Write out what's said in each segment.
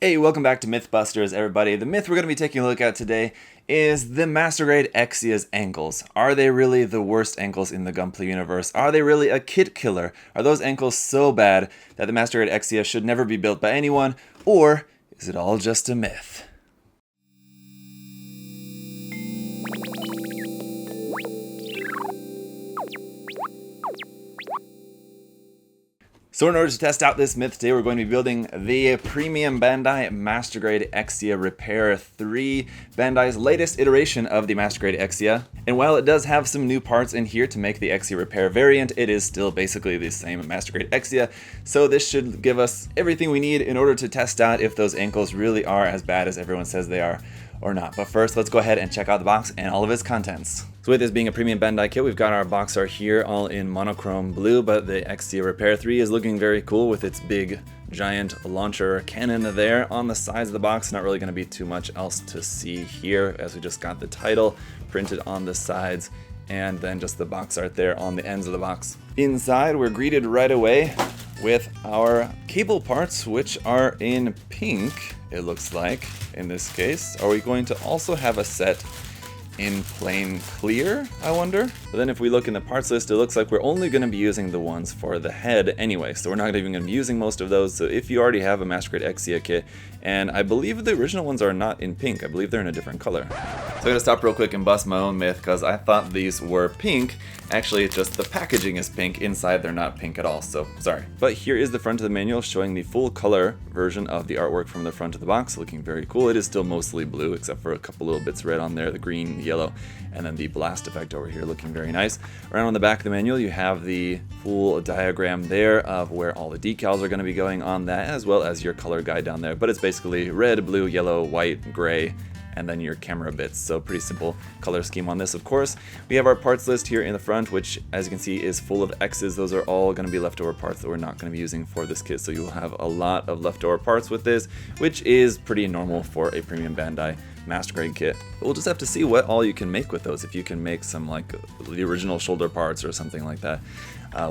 Hey, welcome back to Mythbusters, everybody. The myth we're going to be taking a look at today is the Master Grade Exia's ankles. Are they really the worst ankles in the Gunpla universe? Are they really a kit killer? Are those ankles so bad that the Master Grade Exia should never be built by anyone? Or is it all just a myth? So in order to test out this myth today, we're going to be building the premium Bandai Master Grade Exia Repair 3, Bandai's latest iteration of the Master Grade Exia. And while it does have some new parts in here to make the Exia Repair variant, it is still basically the same Master Grade Exia. So this should give us everything we need in order to test out if those ankles really are as bad as everyone says they are or not. But first, let's go ahead and check out the box and all of its contents. So with this being a premium Bandai kit, we've got our box art here all in monochrome blue, but the Exia Repair 3 is looking very cool with its big giant launcher cannon there on the sides of the box. Not really going to be too much else to see here, as we just got the title printed on the sides and then just the box art there on the ends of the box. Inside, we're greeted right away with our cable parts, which are in pink, it looks like, in this case. Are we going to also have a set in plain clear, I wonder? But then if we look in the parts list, it looks like we're only going to be using the ones for the head anyway, so we're not even going to be using most of those. So if you already have a Master Grade Exia kit, and I believe the original ones are not in pink, I believe they're in a different color. So I'm going to stop real quick and bust my own myth, because I thought these were pink. Actually, it's just the packaging is pink, inside they're not pink at all, so sorry. But here is the front of the manual showing the full color version of the artwork from the front of the box, looking very cool. It is still mostly blue, except for a couple little bits red on there, the green, yellow, and then the blast effect over here looking very nice. Around on the back of the manual, you have the full diagram there of where all the decals are going to be going on that, as well as your color guide down there. But it's basically red, blue, yellow, white, gray, and then your camera bits. So pretty simple color scheme on this, of course. We have our parts list here in the front, which, as you can see, is full of X's. Those are all going to be leftover parts that we're not going to be using for this kit. So you'll have a lot of leftover parts with this, which is pretty normal for a premium Bandai Master Grade kit. But we'll just have to see what all you can make with those. If you can make some like the original shoulder parts or something like that,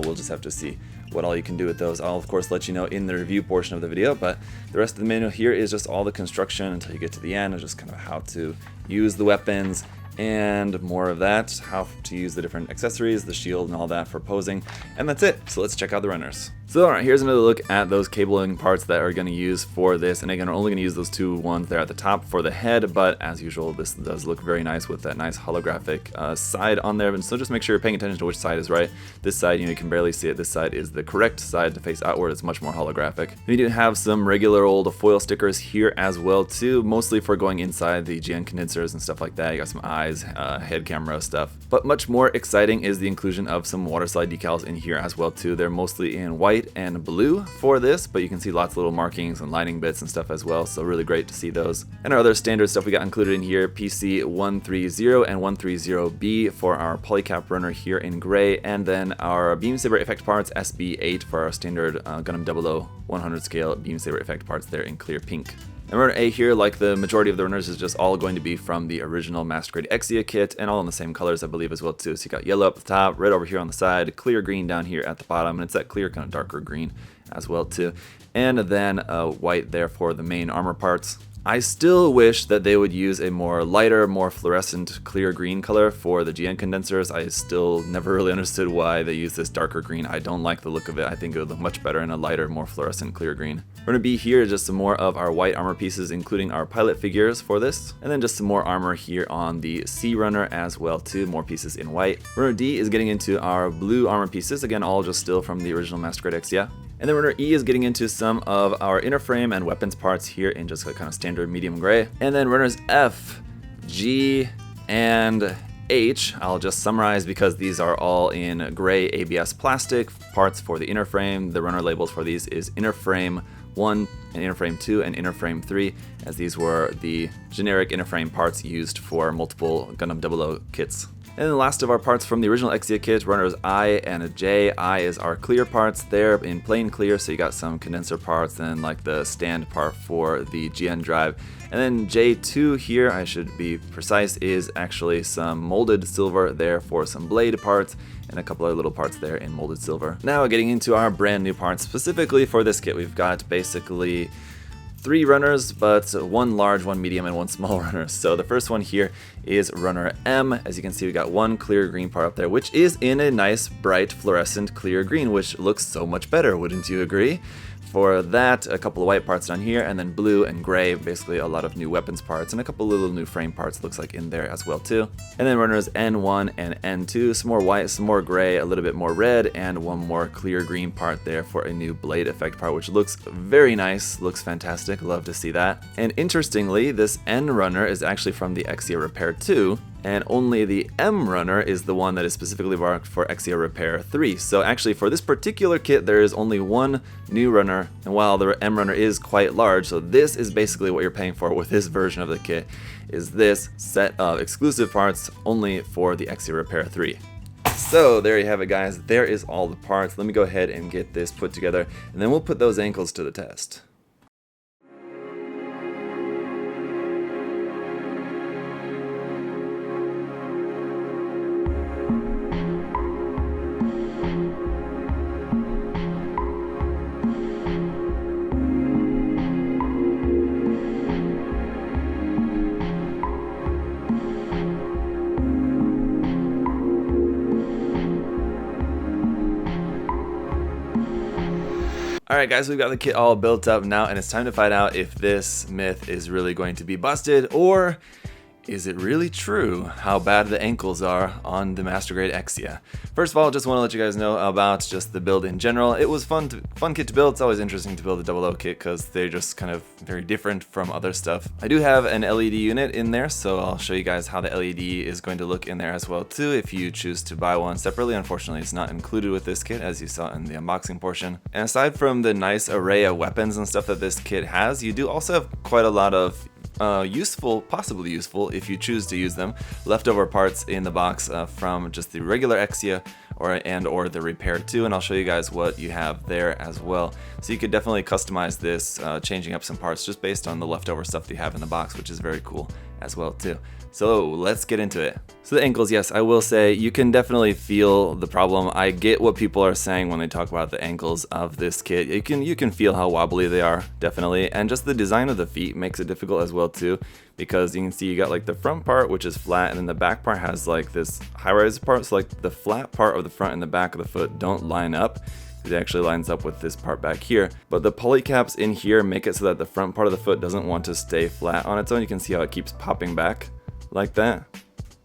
we'll just have to see what all you can do with those. I'll of course let you know in the review portion of the video, but the rest of the manual here is just all the construction until you get to the end, and just kind of how to use the weapons and more of that, how to use the different accessories, the shield and all that for posing, and that's it. So let's check out the runners. So alright, here's another look at those cabling parts that are going to use for this, and again, we're only going to use those two ones there at the top for the head, but as usual, this does look very nice with that nice holographic side on there, and so just make sure you're paying attention to which side is right. This side, you can barely see it. This side is the correct side to face outward. It's much more holographic. We do have some regular old foil stickers here as well too, mostly for going inside the GN condensers and stuff like that. You got some eyes, head camera stuff, but much more exciting is the inclusion of some water slide decals in here as well too. They're mostly in white and blue for this, but you can see lots of little markings and lining bits and stuff as well, so really great to see those. And our other standard stuff we got included in here, PC 130 and 130B for our polycap runner here in gray, and then our beam saber effect parts SB8 for our standard Gundam 00 100 scale beam saber effect parts there in clear pink. And runner A here, like the majority of the runners, is just all going to be from the original Master Grade Exia kit, and all in the same colors, I believe, as well too. So you got yellow up the top, red over here on the side, clear green down here at the bottom, and it's that clear kind of darker green as well too. And then white there for the main armor parts. I still wish that they would use a more lighter, more fluorescent clear green color for the GN condensers. I still never really understood why they use this darker green. I don't like the look of it. I think it would look much better in a lighter, more fluorescent clear green. We're going to be here just some more of our white armor pieces, including our pilot figures for this, and then just some more armor here on the C runner as well too, more pieces in white. Runner D is getting into our blue armor pieces, again all just still from the original Master Grade Exia. And then runner E is getting into some of our inner frame and weapons parts here in just a kind of standard medium gray. And then runners F, G, and H, I'll just summarize because these are all in gray ABS plastic parts for the inner frame. The runner labels for these is inner frame 1 and inner frame 2 and inner frame 3, as these were the generic inner frame parts used for multiple Gundam 00 kits. And the last of our parts from the original Exia kit, runners I and J. I is our clear parts there in plain clear, so you got some condenser parts and like the stand part for the GN drive. And then J2 here, I should be precise, is actually some molded silver there for some blade parts and a couple other little parts there in molded silver. Now getting into our brand new parts specifically for this kit, we've got basically 3 runners, but 1 large, 1 medium, and 1 small runner. So the first one here is runner M. As you can see, we got 1 clear green part up there, which is in a nice, bright, fluorescent clear green, which looks so much better, wouldn't you agree? For that, a couple of white parts down here, and then blue and gray, basically a lot of new weapons parts, and a couple little new frame parts looks like in there as well too. And then runners N1 and N2, some more white, some more gray, a little bit more red, and 1 more clear green part there for a new blade effect part, which looks very nice, looks fantastic, love to see that. And interestingly, this N runner is actually from the Exia Repair 2, and only the M runner is the one that is specifically marked for Exia Repair 3. So actually for this particular kit there is only 1 new runner, and while the M runner is quite large, so this is basically what you're paying for with this version of the kit, is this set of exclusive parts only for the Exia Repair 3. So there you have it, guys, there is all the parts. Let me go ahead and get this put together, and then we'll put those ankles to the test. Alright guys, we've got the kit all built up now, and it's time to find out if this myth is really going to be busted, or is it really true how bad the ankles are on the Master Grade Exia. First of all, just want to let you guys know about just the build in general. It was fun kit to build. It's always interesting to build a 00 kit because they're just kind of very different from other stuff. I do have an LED unit in there, so I'll show you guys how the LED is going to look in there as well too if you choose to buy one separately. Unfortunately, it's not included with this kit as you saw in the unboxing portion. And aside from the nice array of weapons and stuff that this kit has, you do also have quite a lot of possibly useful if you choose to use them, leftover parts in the box from just the regular Exia or the Repair 2, and I'll show you guys what you have there as well. So you could definitely customize this, changing up some parts just based on the leftover stuff that you have in the box, which is very cool as well too. So let's get into it. So the ankles, yes, I will say you can definitely feel the problem. I get what people are saying when they talk about the ankles of this kit. You can feel how wobbly they are, definitely, and just the design of the feet makes it difficult as well too, because you can see you got like the front part which is flat, and then the back part has like this high-rise part, so like the flat part of the front and the back of the foot don't line up. It actually lines up with this part back here, but the pulley caps in here make it so that the front part of the foot doesn't want to stay flat on its own. You can see how it keeps popping back like that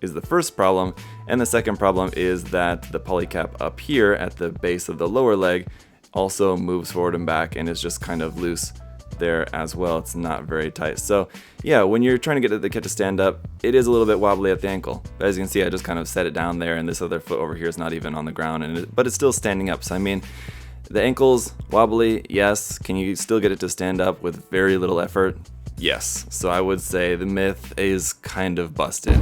is the first problem, and the second problem is that the pulley cap up here at the base of the lower leg also moves forward and back and is just kind of loose there as well. It's not very tight. So yeah, when you're trying to get the kit to stand up, it is a little bit wobbly at the ankle. But as you can see, I just kind of set it down there, and this other foot over here is not even on the ground, but it's still standing up. So I mean, the ankle's wobbly, yes. Can you still get it to stand up with very little effort? Yes. So I would say the myth is kind of busted.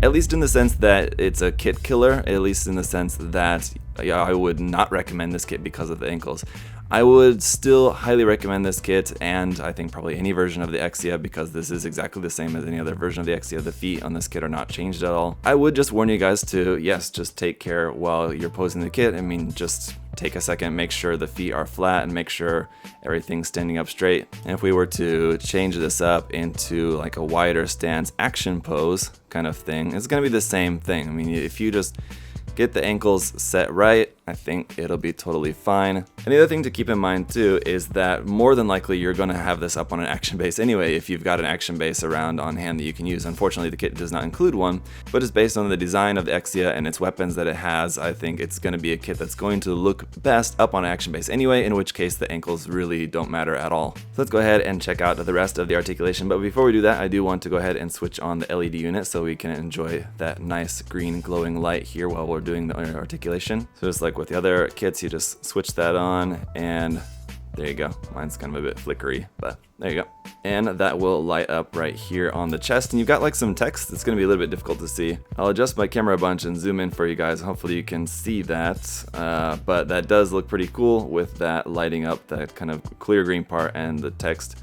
At least in the sense that it's a kit killer, at least in the sense that I would not recommend this kit because of the ankles. I would still highly recommend this kit, and I think probably any version of the Exia, because this is exactly the same as any other version of the Exia. The feet on this kit are not changed at all. I would just warn you guys to, yes, just take care while you're posing the kit. I mean, just take a second, make sure the feet are flat, and make sure everything's standing up straight. And if we were to change this up into like a wider stance action pose kind of thing, it's gonna be the same thing. I mean, if you just get the ankles set right, I think it'll be totally fine. And the other thing to keep in mind too is that more than likely you're going to have this up on an action base anyway if you've got an action base around on hand that you can use. Unfortunately, the kit does not include one, but it's based on the design of the Exia and its weapons that it has. I think it's going to be a kit that's going to look best up on an action base anyway, in which case the ankles really don't matter at all. So let's go ahead and check out the rest of the articulation. But before we do that, I do want to go ahead and switch on the LED unit so we can enjoy that nice green glowing light here while we're doing the articulation. So just like with the other kits, you just switch that on, and there you go. Mine's kind of a bit flickery, but there you go. And that will light up right here on the chest, and you've got like some text that's going to be a little bit difficult to see. I'll adjust my camera a bunch and zoom in for you guys. Hopefully you can see that, but that does look pretty cool with that lighting up that kind of clear green part and the text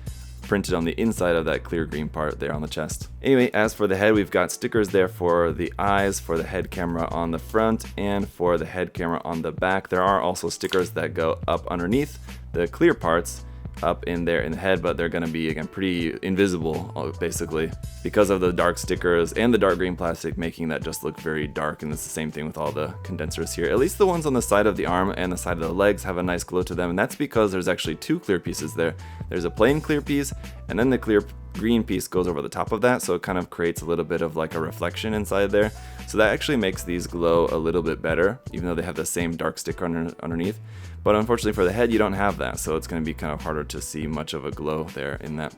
printed on the inside of that clear green part there on the chest. Anyway, as for the head, we've got stickers there for the eyes, for the head camera on the front, and for the head camera on the back. There are also stickers that go up underneath the clear parts, up in there in the head, but they're going to be, again, pretty invisible, basically, because of the dark stickers and the dark green plastic, making that just look very dark. And it's the same thing with all the condensers here. At least the ones on the side of the arm and the side of the legs have a nice glow to them, and that's because there's actually two clear pieces there. There's a plain clear piece, and then the clear green piece goes over the top of that, so it kind of creates a little bit of like a reflection inside there. So that actually makes these glow a little bit better, even though they have the same dark sticker underneath. But unfortunately for the head, you don't have that, so it's going to be kind of harder to see much of a glow there in that.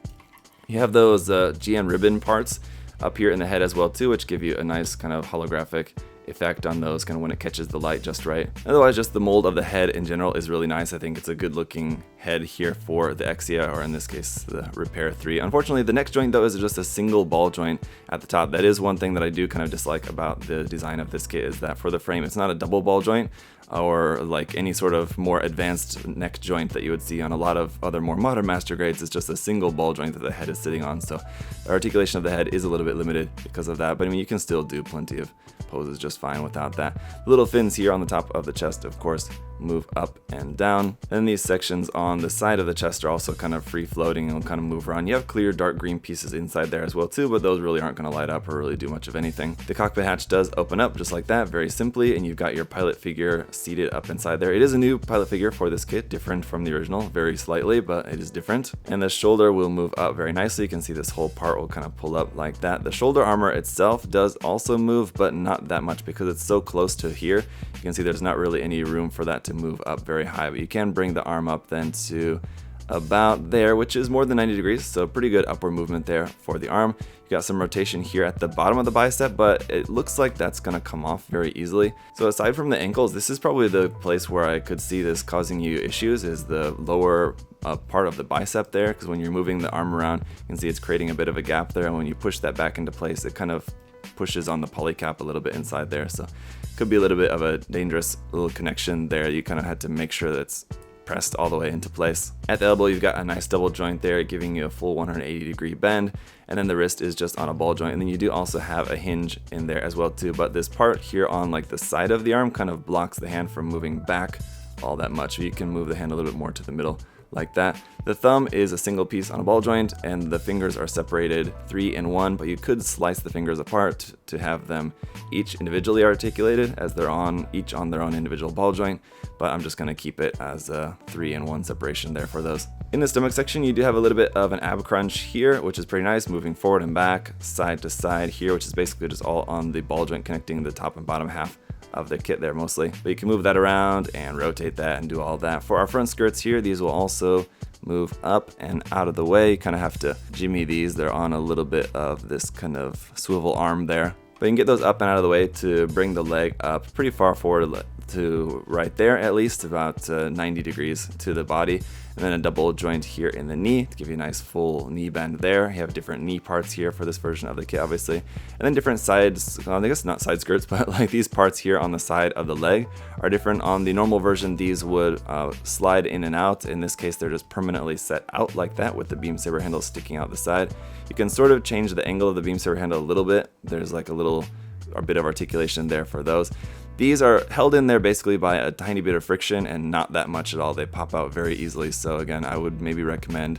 You have those GN ribbon parts up here in the head as well too, which give you a nice kind of holographic effect on those kind of when it catches the light just right. Otherwise, just the mold of the head in general is really nice. I think it's a good looking head here for the Exia, or in this case the Repair 3. Unfortunately, the next joint though is just a single ball joint at the top. That is one thing that I do kind of dislike about the design of this kit, is that for the frame it's not a double ball joint or like any sort of more advanced neck joint that you would see on a lot of other more modern master grades. It's just a single ball joint that the head is sitting on, so the articulation of the head is a little bit limited because of that, but I mean you can still do plenty of poses just fine without that. The little fins here on the top of the chest, of course, move up and down. Then these sections on the side of the chest are also kind of free floating and will kind of move around. You have clear dark green pieces inside there as well too, but those really aren't going to light up or really do much of anything. The cockpit hatch does open up just like that, very simply, and you've got your pilot figure seated up inside there. It is a new pilot figure for this kit, different from the original, very slightly, but it is different. And the shoulder will move up very nicely. You can see this whole part will kind of pull up like that. The shoulder armor itself does also move, but not that much because it's so close to here. You can see there's not really any room for that to move up very high, but you can bring the arm up then to about there, which is more than 90 degrees, so pretty good upward movement there for the arm. You got some rotation here at the bottom of the bicep, but it looks like that's gonna come off very easily. So aside from the ankles, this is probably the place where I could see this causing you issues, is the lower part of the bicep there, because when you're moving the arm around, you can see it's creating a bit of a gap there, and when you push that back into place, it kind of pushes on the polycap a little bit inside there, so could be a little bit of a dangerous little connection there. You kind of had to make sure that it's pressed all the way into place. At the elbow, you've got a nice double joint there, giving you a full 180-degree bend, and then the wrist is just on a ball joint, and then you do also have a hinge in there as well too, but this part here on like the side of the arm kind of blocks the hand from moving back all that much, so you can move the hand a little bit more to the middle like that. The thumb is a single piece on a ball joint, and the fingers are separated 3 in 1, but you could slice the fingers apart to have them each individually articulated, as they're each on their own individual ball joint, but I'm just going to keep it as a 3 in 1 separation there for those. In the stomach section, you do have a little bit of an ab crunch here, which is pretty nice, moving forward and back, side to side here, which is basically just all on the ball joint connecting the top and bottom half of the kit there mostly. But you can move that around and rotate that and do all that. For our front skirts here, these will also move up and out of the way. You kind of have to jimmy these. They're on a little bit of this kind of swivel arm there. But you can get those up and out of the way to bring the leg up pretty far forward to right there, at least about 90 degrees to the body. And then a double joint here in the knee to give you a nice full knee bend there. You have different knee parts here for this version of the kit, obviously. And then different sides, I guess not side skirts, but like these parts here on the side of the leg are different. On the normal version, these would slide in and out. In this case, they're just permanently set out like that with the beam saber handle sticking out the side. You can sort of change the angle of the beam saber handle a little bit. There's like a bit of articulation there for those. These are held in there basically by a tiny bit of friction and not that much at all. They pop out very easily. So again, I would maybe recommend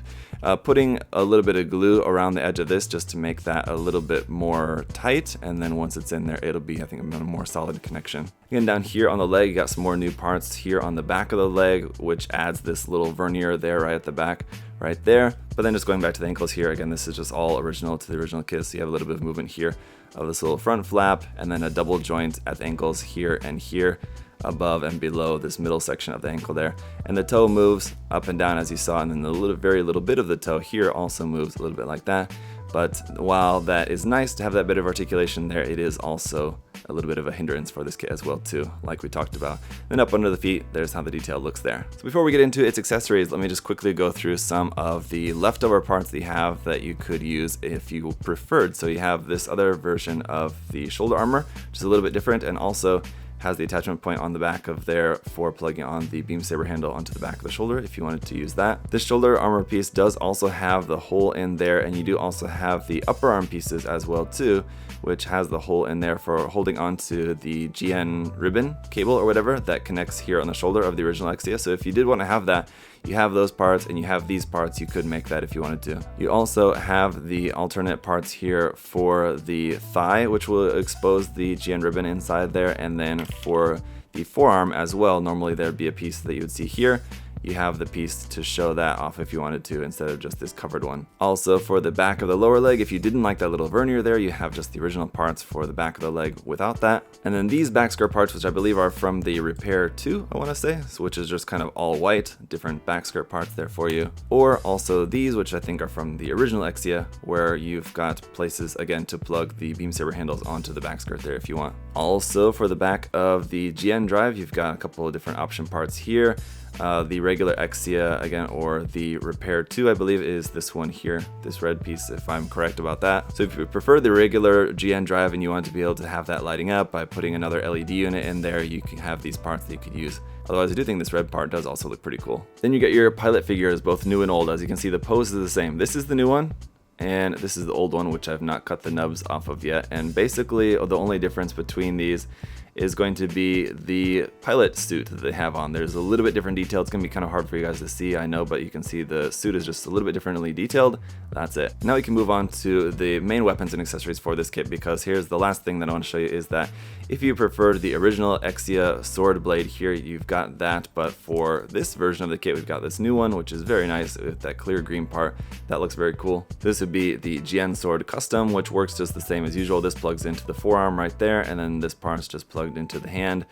putting a little bit of glue around the edge of this just to make that a little bit more tight. And then once it's in there, it'll be, I think, a more solid connection. Again, down here on the leg, you got some more new parts here on the back of the leg, which adds this little vernier there right at the back, right there. But then just going back to the ankles here, again, this is just all original to the original kit. So you have a little bit of movement here of this little front flap, and then a double joint at the ankles here and here, above and below this middle section of the ankle there. And the toe moves up and down as you saw, and then the very little bit of the toe here also moves a little bit like that. But while that is nice to have that bit of articulation there, it is also a little bit of a hindrance for this kit as well too, like we talked about. Then up under the feet, there's how the detail looks there. So before we get into its accessories, let me just quickly go through some of the leftover parts that you have that you could use if you preferred. So you have this other version of the shoulder armor, which is a little bit different, and also has the attachment point on the back of there for plugging on the beam saber handle onto the back of the shoulder if you wanted to use that. This shoulder armor piece does also have the hole in there, and you do also have the upper arm pieces as well too, which has the hole in there for holding onto the GN ribbon cable or whatever that connects here on the shoulder of the original Exia. So if you did want to have that, you have those parts and you have these parts. You could make that if you wanted to. You also have the alternate parts here for the thigh, which will expose the GN ribbon inside there, and then for the forearm as well, normally there'd be a piece that you would see here. You have the piece to show that off if you wanted to, instead of just this covered one. Also, for the back of the lower leg, if you didn't like that little vernier there, you have just the original parts for the back of the leg without that. And then these back skirt parts, which I believe are from the Repair 2, I want to say, which is just kind of all white, different back skirt parts there for you. Or also these, which I think are from the original Exia, where you've got places, again, to plug the beam saber handles onto the back skirt there if you want. Also, for the back of the GN drive, you've got a couple of different option parts here. The regular Exia, again, or the Repair 2, I believe, is this one here, this red piece, if I'm correct about that. So if you prefer the regular GN drive and you want to be able to have that lighting up by putting another LED unit in there, you can have these parts that you could use. Otherwise, I do think this red part does also look pretty cool. Then you get your pilot figures, both new and old. As you can see, the pose is the same. This is the new one, and this is the old one, which I've not cut the nubs off of yet. And basically, the only difference between these is going to be the pilot suit that they have on. There's a little bit different detail. It's gonna be kind of hard for you guys to see, I know, but you can see the suit is just a little bit differently detailed. That's it. Now we can move on to the main weapons and accessories for this kit, because here's the last thing that I want to show you is that if you preferred the original Exia sword blade here, you've got that, but for this version of the kit, we've got this new one, which is very nice with that clear green part. That looks very cool. This would be the GN sword custom, which works just the same as usual. This plugs into the forearm right there, and then this part's just plugged into the hand,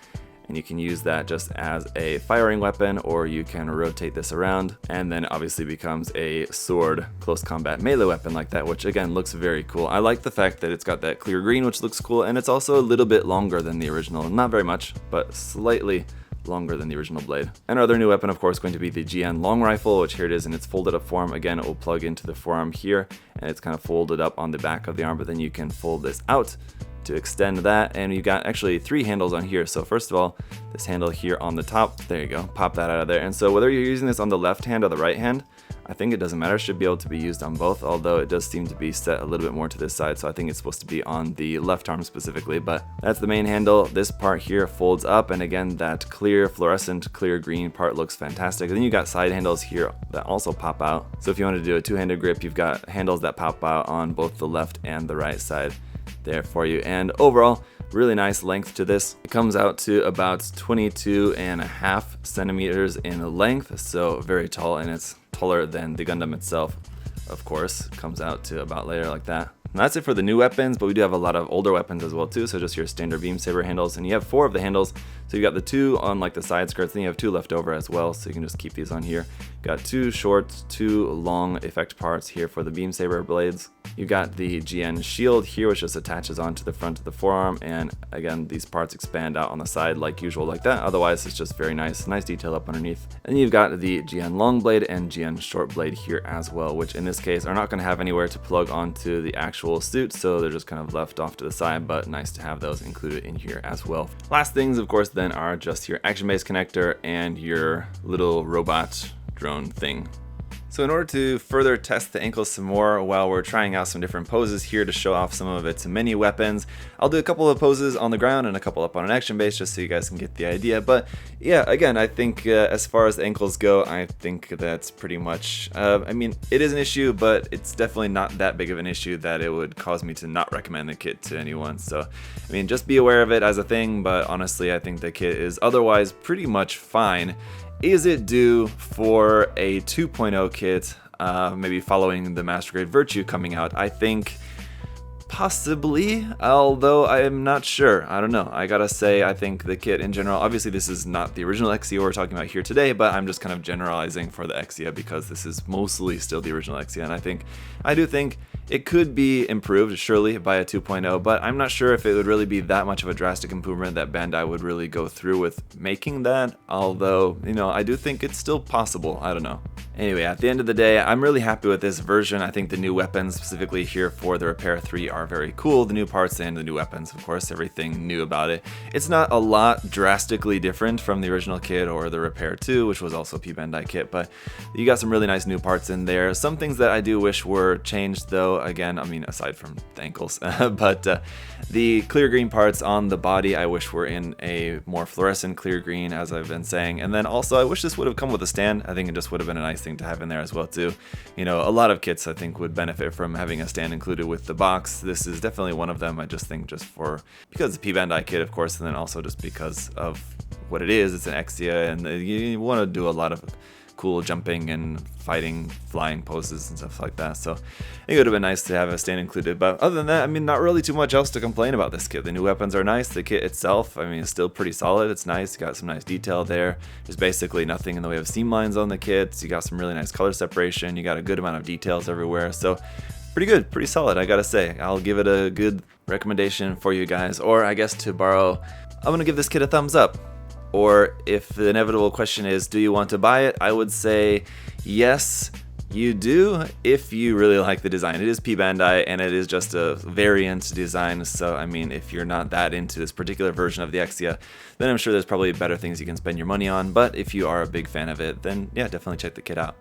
and you can use that just as a firing weapon, or you can rotate this around and then obviously becomes a sword close combat melee weapon like that, which again looks very cool. I like the fact that it's got that clear green, which looks cool, and it's also a little bit longer than the original. Not very much, but slightly longer than the original blade. And our other new weapon, of course, going to be the GN long rifle, which here it is in its folded up form. Again, it will plug into the forearm here, and it's kind of folded up on the back of the arm, but then you can fold this out to extend that, and you got actually 3 handles on here. So first of all, this handle here on the top, there you go, pop that out of there. And so whether you're using this on the left hand or the right hand, I think it doesn't matter. It should be able to be used on both, although it does seem to be set a little bit more to this side, so I think it's supposed to be on the left arm specifically. But that's the main handle. This part here folds up, and again, that clear fluorescent clear green part looks fantastic. And then you got side handles here that also pop out. So if you want to do a two-handed grip, you've got handles that pop out on both the left and the right side there for you. And overall, really nice length to this. It comes out to about 22.5 centimeters in length, so very tall, and it's taller than the Gundam itself, of course. Comes out to about there like that. And that's it for the new weapons, but we do have a lot of older weapons as well too, so just your standard beam saber handles, and you have 4 of the handles. So you got the 2 on like the side skirts, then you have 2 left over as well, so you can just keep these on here. Got 2 short, 2 long effect parts here for the beam saber blades. You got the GN shield here, which just attaches onto the front of the forearm, and again, these parts expand out on the side like usual like that. Otherwise, it's just very nice detail up underneath. And you've got the GN long blade and GN short blade here as well, which in this case are not going to have anywhere to plug onto the actual suit, so they're just kind of left off to the side, but nice to have those included in here as well. Last things, of course, then are just your action base connector and your little robot drone thing. So in order to further test the ankles some more while we're trying out some different poses here to show off some of its many weapons, I'll do a couple of poses on the ground and a couple up on an action base just so you guys can get the idea. But yeah, again, I think as far as the ankles go, I think that's pretty much, I mean, it is an issue, but it's definitely not that big of an issue that it would cause me to not recommend the kit to anyone. So, I mean, just be aware of it as a thing, but honestly, I think the kit is otherwise pretty much fine. Is it due for a 2.0 kit, maybe following the Master Grade Virtue coming out? I think possibly, although I am not sure. I don't know. I gotta say, I think the kit in general, obviously this is not the original Exia we're talking about here today, but I'm just kind of generalizing for the Exia because this is mostly still the original Exia, and I do think it could be improved, surely, by a 2.0, but I'm not sure if it would really be that much of a drastic improvement that Bandai would really go through with making that, although, you know, I do think it's still possible. I don't know. Anyway, at the end of the day, I'm really happy with this version. I think the new weapons, specifically here for the Repair 3, are are very cool. The new parts and the new weapons, of course, everything new about it. It's not a lot drastically different from the original kit or the Repair 2, which was also a P-Bandai kit, but you got some really nice new parts in there. Some things that I do wish were changed though, again, I mean, aside from the ankles, but the clear green parts on the body I wish were in a more fluorescent clear green, as I've been saying. And then also I wish this would have come with a stand. I think it just would have been a nice thing to have in there as well too. You know, a lot of kits I think would benefit from having a stand included with the box. This is definitely one of them. I just think because it's a P-Bandai kit, of course, and then also just because of what it is. It's an Exia, and you want to do a lot of cool jumping and fighting, flying poses and stuff like that. So I think it would have been nice to have a stand included. But other than that, I mean, not really too much else to complain about this kit. The new weapons are nice. The kit itself, I mean, it's still pretty solid. It's nice. You got some nice detail there. There's basically nothing in the way of seam lines on the kits. You got some really nice color separation. You got a good amount of details everywhere. So pretty good, pretty solid, I gotta say. I'll give it a good recommendation for you guys. Or I guess to borrow, I'm gonna give this kit a thumbs up. Or if the inevitable question is, do you want to buy it? I would say yes, you do, if you really like the design. It is P-Bandai, and it is just a variant design, so I mean, if you're not that into this particular version of the Exia, then I'm sure there's probably better things you can spend your money on, but if you are a big fan of it, then yeah, definitely check the kit out.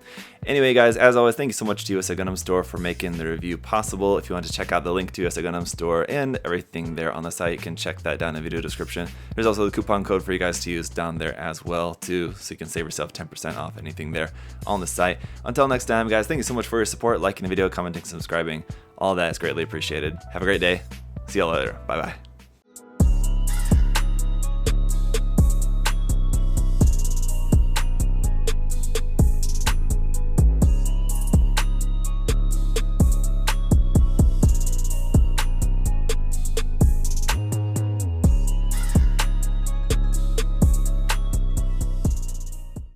Anyway guys, as always, thank you so much to USA Gundam Store for making the review possible. If you want to check out the link to USA Gundam Store and everything there on the site, you can check that down in the video description. There's also the coupon code for you guys to use down there as well too, so you can save yourself 10% off anything there on the site. Until next time guys, thank you so much for your support, liking the video, commenting, subscribing. All that is greatly appreciated. Have a great day. See y'all later. Bye bye.